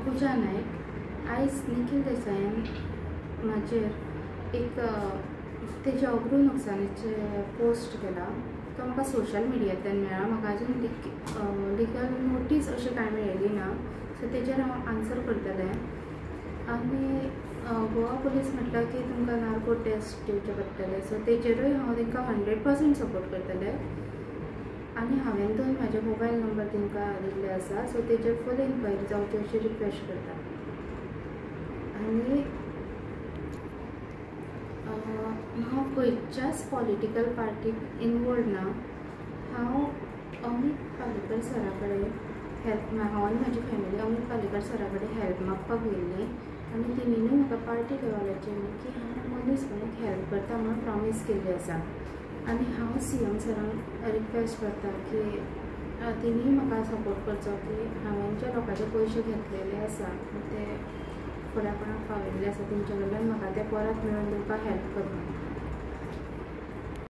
पूजा नायक। आयज निखिल देसायान म्हाजेर एक तेजे अब्रू नुकसानीचे पोस्ट केला। तो म्हाका सोशल मिडियांतल्यान मेळ्ळा। म्हाका अजून लिगल नोटीस अशी कांय मेळिल्ली ना, सो तेजेर हांव आन्सर करतलें। आनी गोवा पुलीस म्हटलां की तुमकां नार्को टेस्ट दिवचे पडटले, सो तेजेरूय हांव तांकां 100% सपोर्ट करतलें। आनी हांवें दोन म्हाजे मोबायल नंबर तांकां दिल्ले आसा, सो तेजेर फूल इन्क्वायरी जावची अशी रिक्वेस्ट करता। आनी हांव खंयच्याच पॉलिटिकल पार्टीक इनवॉल्व ना। हांव अमित पालेकर सरा कडेन हांव आनी म्हाजी फॅमिली अमित पालेकर सरा कडेन हेल्प मागपाक गेल्लीं, आनी तेणीनूय म्हाका पार्टी लेवलाचेर की हांव मनीसपणाक हेल्प करता म्हणून प्रॉमीस केल्ली आसा। आनी हांव CM सरांक रिक्वेस्ट करता की तेणीय म्हाका सपोर्ट करचो की हांवें जे लोकांचे पयशे घेतलेले आसा ते फुडारपणाक पावयल्ले आसा, तेंचे कडल्यान म्हाका ते परत मेळोवन दिवपाक हेल्प करता।